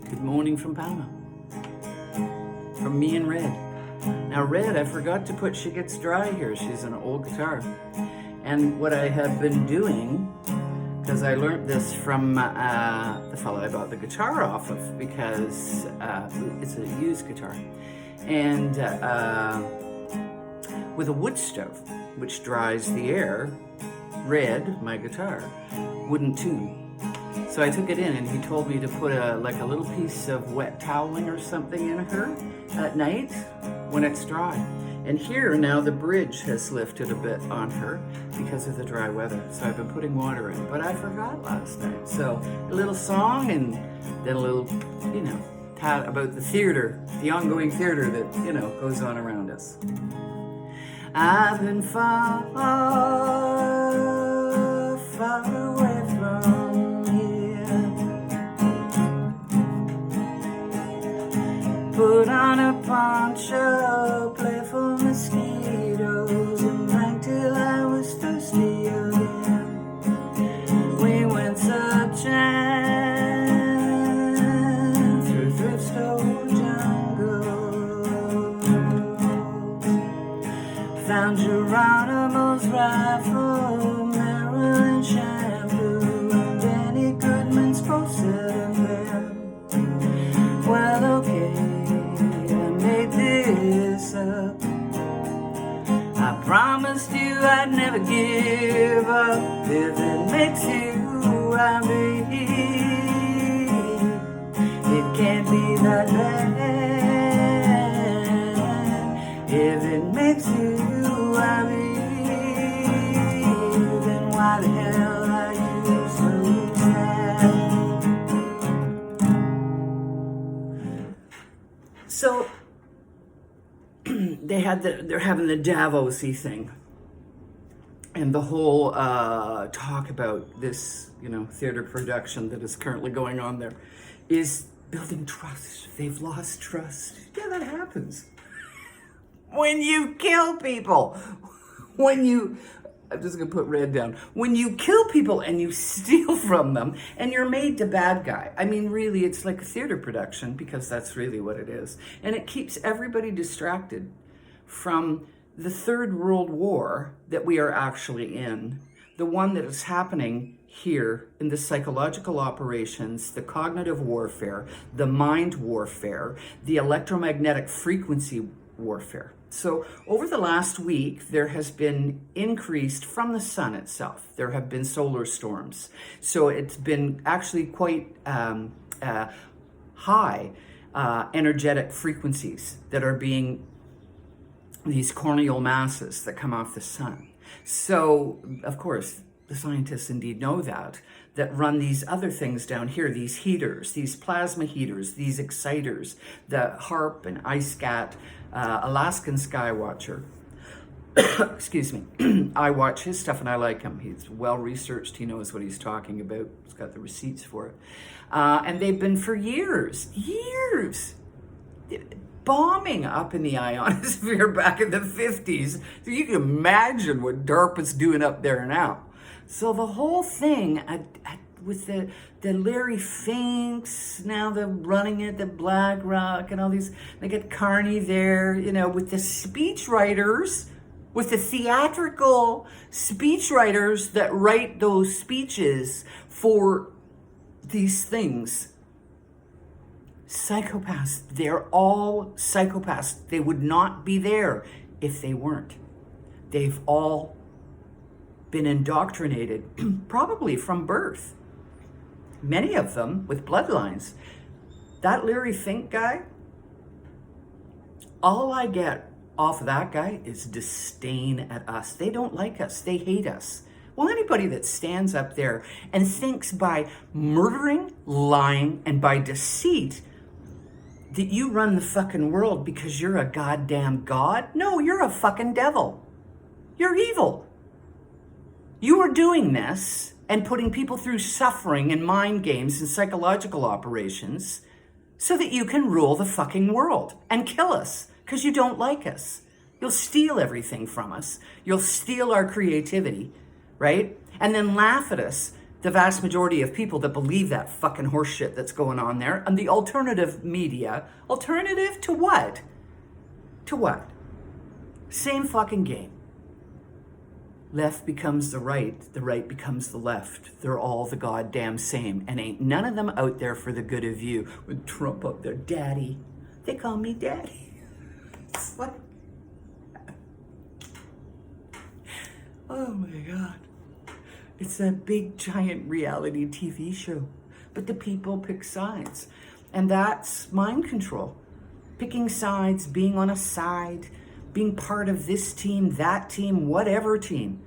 Good morning from Palma. From me and Red. Now Red, I forgot to put She Gets Dry here. She's an old guitar. And what I have been doing, because I learned this from the fellow I bought the guitar off of, because it's a used guitar. And with a wood stove, which dries the air, Red, my guitar, wouldn't tune. So I took it in and he told me to put a little piece of wet toweling or something in her at night when it's dry. And here now the bridge has lifted a bit on her because of the dry weather. So I've been putting water in, but I forgot last night. So a little song and then a little, about the theater, the ongoing theater that, goes on around us. I've been far, far away from here. Put on a poncho, play for mosquitoes, and drank till I was thirsty again. We went searching through thrift store jungles. Found Geronimo's rifle, Maryland shampoo, and Danny Goodman's porcelain bed. Well, okay, I made this up. I promised you I'd never give up. If it makes you happy, it can't be that bad. If it makes you happy, then why the hell are you so sad? So they're having the Davos-y thing, and the whole talk about this, theater production that is currently going on there is building trust. They've lost trust. Yeah, that happens when you kill people. I'm just gonna put Red down. When you kill people and you steal from them and you're made the bad guy. I mean, really, it's like a theater production, because that's really what it is. And it keeps everybody distracted from the Third World War that we are actually in, the one that is happening here in the psychological operations, the cognitive warfare, the mind warfare, the electromagnetic frequency warfare. So over the last week, there has been increased from the sun itself. There have been solar storms. So it's been actually quite high energetic frequencies that are being, these corneal masses that come off the sun. So, of course, the scientists indeed know that run these other things down here, these heaters, these plasma heaters, these exciters, the HARP and ISCAT, Alaskan Skywatcher. Excuse me. I watch his stuff and I like him. He's well researched. He knows what he's talking about. He's got the receipts for it. And they've been for years, bombing up in the ionosphere back in the 50s. So you can imagine what DARPA's doing up there now. So the whole thing with the Larry Finks, now they're running it, the Black Rock and all these, they get Carney there, with the speechwriters, with the theatrical speechwriters that write those speeches for these things. Psychopaths, they're all psychopaths. They would not be there if they weren't. They've all been indoctrinated, probably from birth. Many of them with bloodlines. That Larry Fink guy, all I get off of that guy is disdain at us. They don't like us. They hate us. Well, anybody that stands up there and thinks by murdering, lying, and by deceit that you run the fucking world because you're a goddamn god? No, you're a fucking devil. You're evil. You are doing this and putting people through suffering and mind games and psychological operations so that you can rule the fucking world and kill us because you don't like us. You'll steal everything from us. You'll steal our creativity, right? And then laugh at us the vast majority of people that believe that fucking horseshit that's going on there. And the alternative media, alternative to what? To what? Same fucking game. Left becomes the right becomes the left. They're all the goddamn same. And ain't none of them out there for the good of you. With Trump up there, daddy. They call me daddy. It's like, oh my God. It's a big, giant reality TV show. But the people pick sides. And that's mind control. Picking sides, being on a side, being part of this team, that team, whatever team.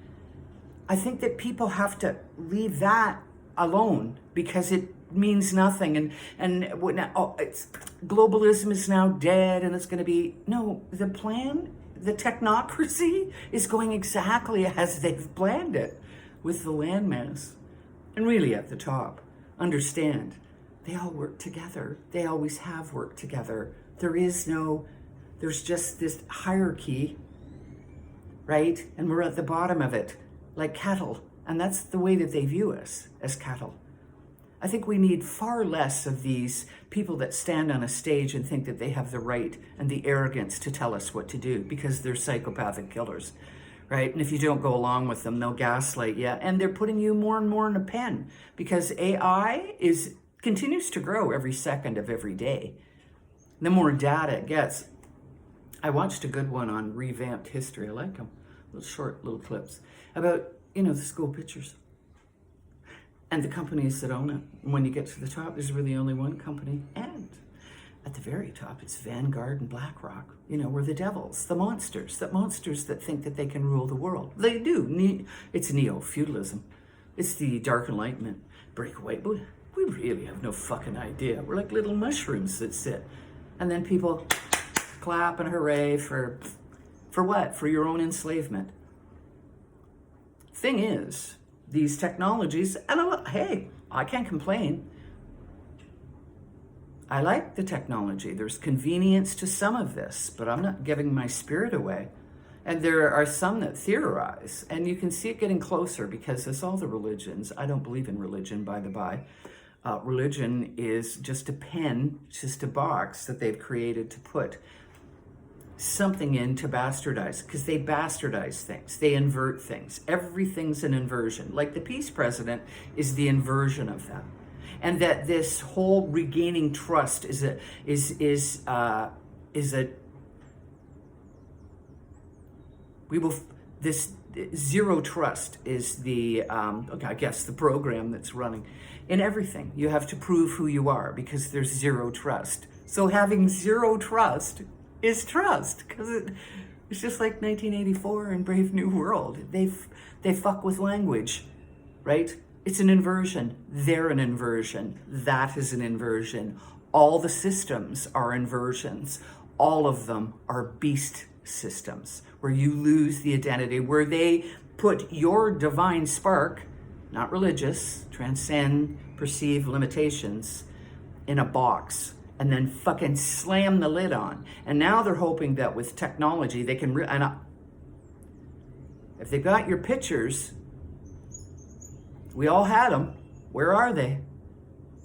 I think that people have to leave that alone because it means nothing. And what now, it's globalism is now dead and it's going to be, no, the plan, the technocracy is going exactly as they've planned it with the landmass. And really at the top, understand, they all work together. They always have worked together. There's just this hierarchy, right? And we're at the bottom of it, like cattle. And that's the way that they view us, as cattle. I think we need far less of these people that stand on a stage and think that they have the right and the arrogance to tell us what to do because they're psychopathic killers, right? And if you don't go along with them, they'll gaslight you. And they're putting you more and more in a pen because AI continues to grow every second of every day. The more data it gets. I watched a good one on revamped history. I like them. Little clips about, the school pictures and the companies that own it. And when you get to the top, there's really only one company. And at the very top, it's Vanguard and BlackRock. We're the devils, the monsters that think that they can rule the world. They do. It's neo-feudalism. It's the Dark Enlightenment. Breakaway. But we really have no fucking idea. We're like little mushrooms that sit. And then people clap and hooray for what? For your own enslavement. Thing is, these technologies, and hey, I can't complain. I like the technology. There's convenience to some of this, but I'm not giving my spirit away. And there are some that theorize, and you can see it getting closer because as all the religions, I don't believe in religion, by the by. Religion is just a pen, just a box that they've created to put something in to bastardize, because they bastardize things, they invert things. Everything's an inversion. Like the peace president is the inversion of that, and that this whole regaining trust is this zero trust is the I guess the program that's running. In everything, you have to prove who you are because there's zero trust. So having zero trust is trust, because it's just like 1984 and Brave New World. They fuck with language, right? It's an inversion. They're an inversion. That is an inversion. All the systems are inversions. All of them are beast systems where you lose the identity, where they put your divine spark, not religious, transcend, perceive limitations, in a box and then fucking slam the lid on. And now they're hoping that with technology they can, if they got your pictures, we all had them, where are they,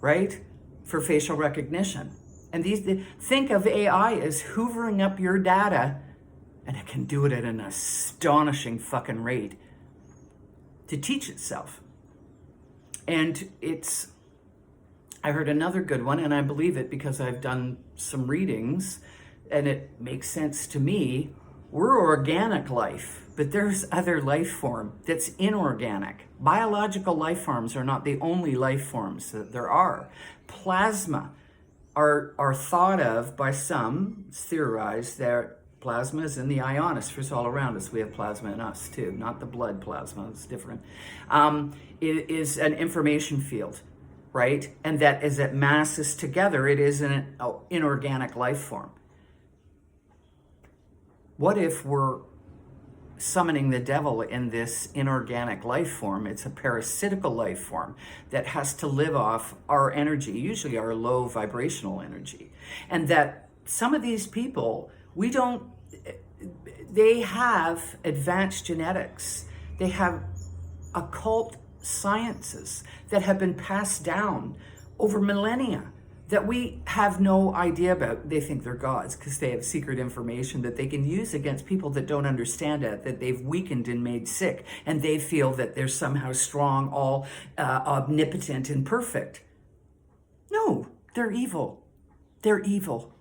right? For facial recognition. And think of AI as hoovering up your data, and it can do it at an astonishing fucking rate to teach itself. And I heard another good one, and I believe it because I've done some readings, and it makes sense to me. We're organic life, but there's other life form that's inorganic. Biological life forms are not the only life forms that there are. Plasma are thought of by some, it's theorized that plasma is in the ionosphere all around us. We have plasma in us too, not the blood plasma, it's different. It is an information field, right? And that as it masses together, it is an inorganic life form. What if we're summoning the devil in this inorganic life form? It's a parasitical life form that has to live off our energy, usually our low vibrational energy. And that some of these people, they have advanced genetics. They have occult sciences that have been passed down over millennia that we have no idea about. They think they're gods because they have secret information that they can use against people that don't understand it, that they've weakened and made sick, and they feel that they're somehow strong, all omnipotent and perfect. No, they're evil. They're evil.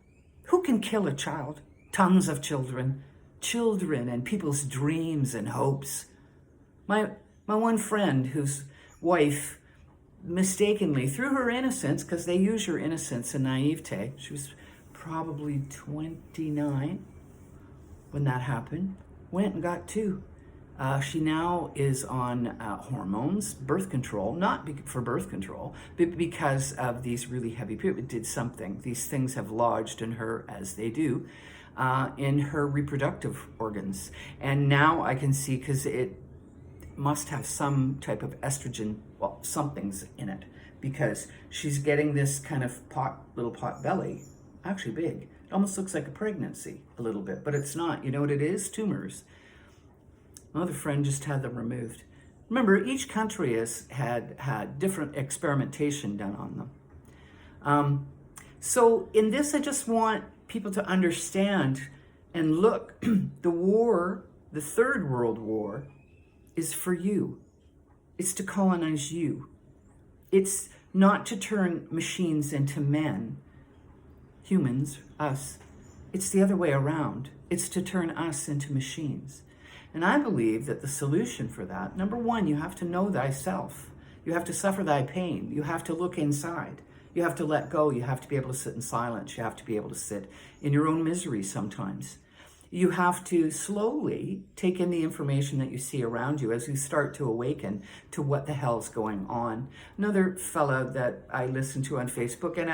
Who can kill a child? Tons of children. Children and people's dreams and hopes. My one friend whose wife mistakenly, through her innocence, because they use your innocence and naivete, she was probably 29 when that happened, went and got two. She now is on hormones, birth control, not for birth control, but because of these really heavy periods. It did something. These things have lodged in her, as they do, in her reproductive organs. And now I can see, because it must have some type of estrogen, well, something's in it, because she's getting this kind of little pot belly, actually big. It almost looks like a pregnancy a little bit, but it's not. You know what it is? Tumors. Another friend just had them removed. Remember, each country has had different experimentation done on them. So in this, I just want people to understand and look, the war, the Third World War, is for you. It's to colonize you. It's not to turn machines into men, humans, us. It's the other way around. It's to turn us into machines. And I believe that the solution for that, number one, you have to know thyself. You have to suffer thy pain. You have to look inside. You have to let go. You have to be able to sit in silence. You have to be able to sit in your own misery sometimes. You have to slowly take in the information that you see around you as you start to awaken to what the hell's going on. Another fella that I listen to on Facebook, and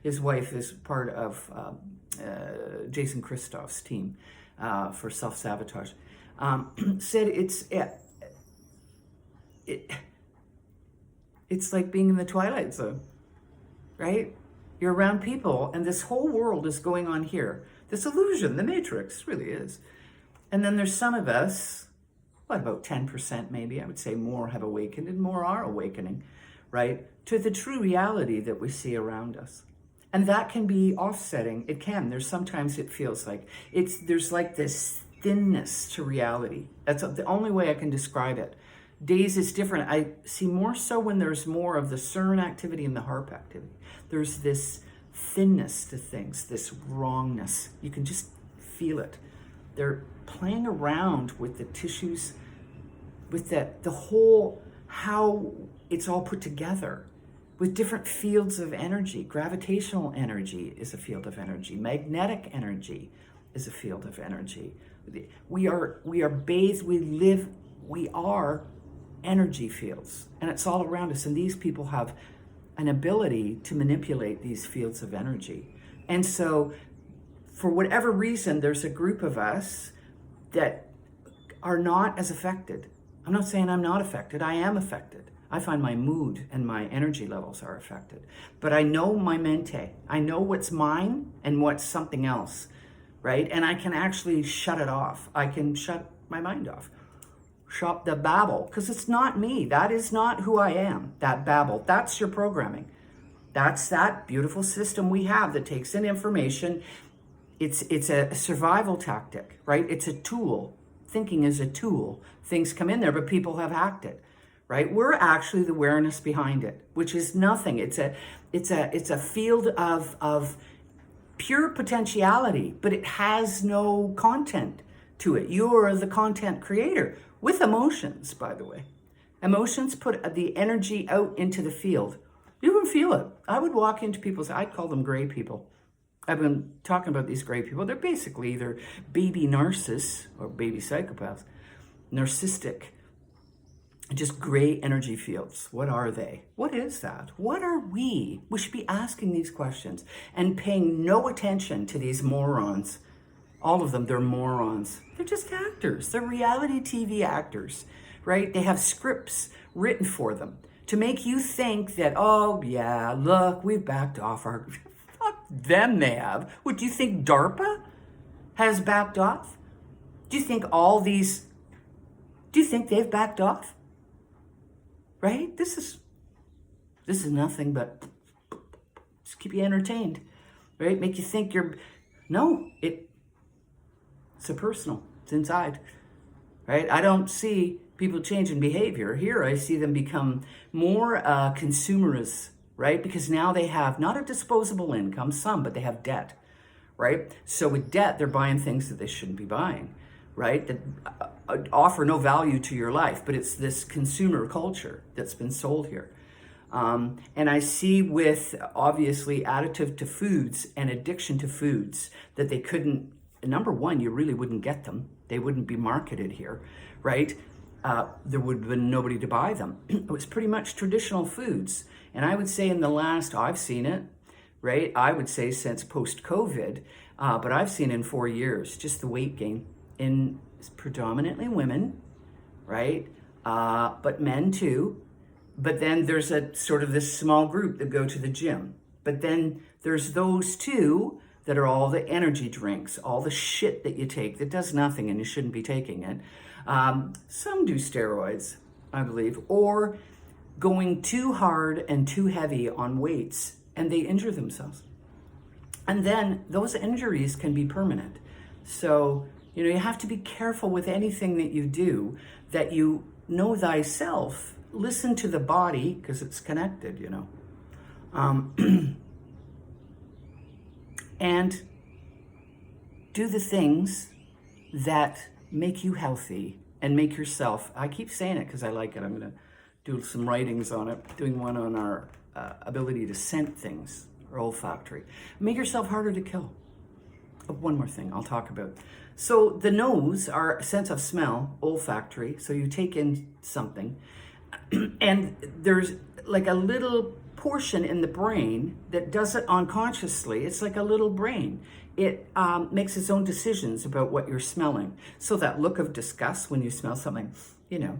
his wife is part of Jason Christoph's team for self-sabotage, said it's like being in the Twilight Zone, right? You're around people, and this whole world is going on here. This illusion, the Matrix, really is. And then there's some of us, about 10% maybe, I would say more have awakened, and more are awakening, right? To the true reality that we see around us. And that can be offsetting. It can. Sometimes it feels like there's like this thinness to reality. That's the only way I can describe it. Days is different. I see more so when there's more of the CERN activity and the HARP activity. There's this thinness to things, this wrongness. You can just feel it. They're playing around with the tissues, with the whole, how it's all put together, with different fields of energy. Gravitational energy is a field of energy. Magnetic energy is a field of energy. We are bathed, we are energy fields, and it's all around us. And these people have an ability to manipulate these fields of energy. And so for whatever reason, there's a group of us that are not as affected. I'm not saying I'm not affected. I am affected. I find my mood and my energy levels are affected. But I know my mente. I know what's mine and what's something else, right? And I can actually shut it off. I can shut my mind off. Shut the babble, because it's not me. That is not who I am. That babble, that's your programming. That's that beautiful system we have that takes in information. It's a survival tactic, right? It's a tool. Thinking is a tool. Things come in there, but people have hacked it, right? We're actually the awareness behind it, which is nothing. It's a field of pure potentiality, but it has no content to it. You're the content creator. With emotions, by the way. Emotions put the energy out into the field. You can feel it. I would walk into I'd call them gray people. I've been talking about these gray people. They're basically either baby narcissists or baby psychopaths. Narcissistic. Just gray energy fields. What are they? What is that? What are we? We should be asking these questions and paying no attention to these morons. All of them, they're morons. They're just actors. They're reality TV actors, right? They have scripts written for them to make you think that, oh yeah, look, we've backed off our, fuck them they have. What, do you think DARPA has backed off? Do you think they've backed off? right? This is nothing but just keep you entertained, right? Make you think no, it's a personal, it's inside, right? I don't see people changing behavior. Here I see them become more consumerist, right? Because now they have not a disposable income, some, but they have debt, right? So with debt, they're buying things that they shouldn't be buying, right? That offer no value to your life, but it's this consumer culture that's been sold here. And I see with obviously additive to foods and addiction to foods that they couldn't, number one, you really wouldn't get them. They wouldn't be marketed here, right? There would have been nobody to buy them. It was pretty much traditional foods. And I would say in the last, I've seen it, right? I would say since post-COVID, but I've seen in 4 years, just the weight gain in predominantly women, right? But men too. But then there's a sort of this small group that go to the gym. But then there's those two that are all the energy drinks, all the shit that you take that does nothing and you shouldn't be taking it. Some do steroids, I believe, or going too hard and too heavy on weights and they injure themselves. And then those injuries can be permanent. So, you have to be careful with anything that you do, that you know thyself. Listen to the body because it's connected, and do the things that make you healthy and make yourself, I keep saying it because I like it. I'm going to do some writings on it, doing one on our ability to scent things, or olfactory. Make yourself harder to kill. One more thing I'll talk about. So the nose, our sense of smell, olfactory. So you take in something and there's like a little portion in the brain that does it unconsciously. It's like a little brain. It makes its own decisions about what you're smelling. So that look of disgust when you smell something,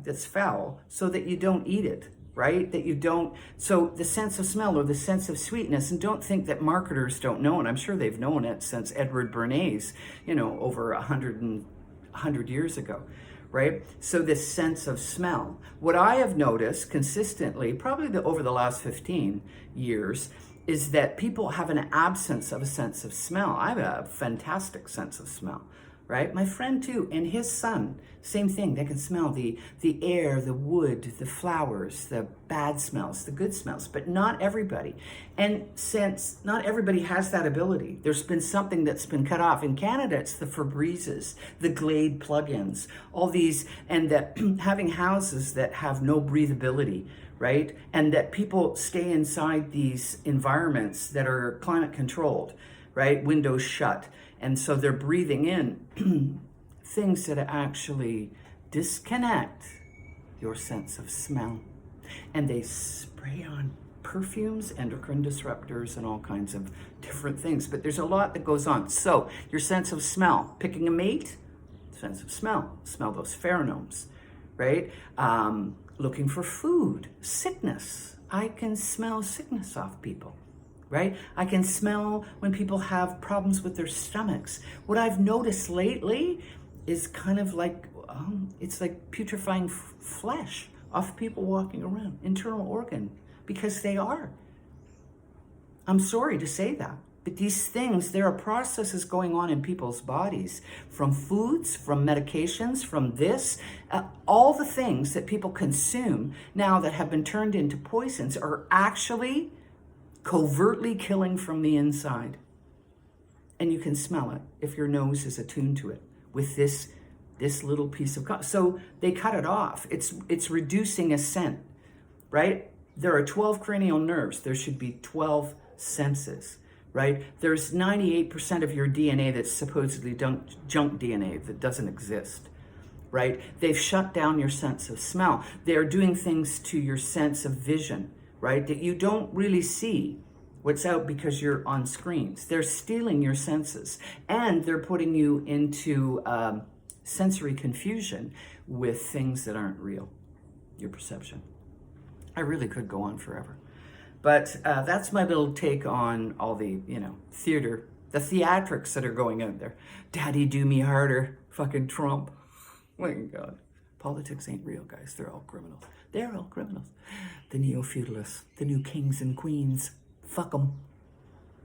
that's foul, so that you don't eat it, right? That you don't, so the sense of smell or the sense of sweetness, and don't think that marketers don't know it. I'm sure they've known it since Edward Bernays, over 100 years ago. Right? So this sense of smell. What I have noticed consistently, probably over the last 15 years, is that people have an absence of a sense of smell. I have a fantastic sense of smell, right? My friend too, and his son, same thing. They can smell the air, the wood, the flowers, the bad smells, the good smells, but not everybody. And since not everybody has that ability, there's been something that's been cut off. In Canada, it's the Febrezes, the Glade plugins, all these, and that having houses that have no breathability, right? And that people stay inside these environments that are climate controlled, right? Windows shut. And so they're breathing in things that actually disconnect your sense of smell. And they spray on perfumes, endocrine disruptors, and all kinds of different things. But there's a lot that goes on. So your sense of smell, picking a mate, sense of smell those pheromones, right? Looking for food, sickness. I can smell sickness off people. Right? I can smell when people have problems with their stomachs. What I've noticed lately is kind of like, it's like putrefying flesh off people walking around, internal organ, because they are. I'm sorry to say that, but these things, there are processes going on in people's bodies, from foods, from medications, from this, all the things that people consume now that have been turned into poisons are actually covertly killing from the inside. And you can smell it if your nose is attuned to it with this little piece of so they cut it off. It's reducing a scent, right? There are 12 cranial nerves. There should be 12 senses, right? There's 98% of your DNA that's supposedly junk DNA that doesn't exist, right? They've shut down your sense of smell. They're doing things to your sense of vision, right? That you don't really see what's out because you're on screens. They're stealing your senses, and they're putting you into sensory confusion with things that aren't real, your perception. I really could go on forever. But that's my little take on all the, theater, the theatrics that are going out there. Daddy, do me harder, fucking Trump. Oh my God. Politics ain't real, guys. They're all criminals. They're all criminals. The neo-feudalists, the new kings and queens. Fuck them.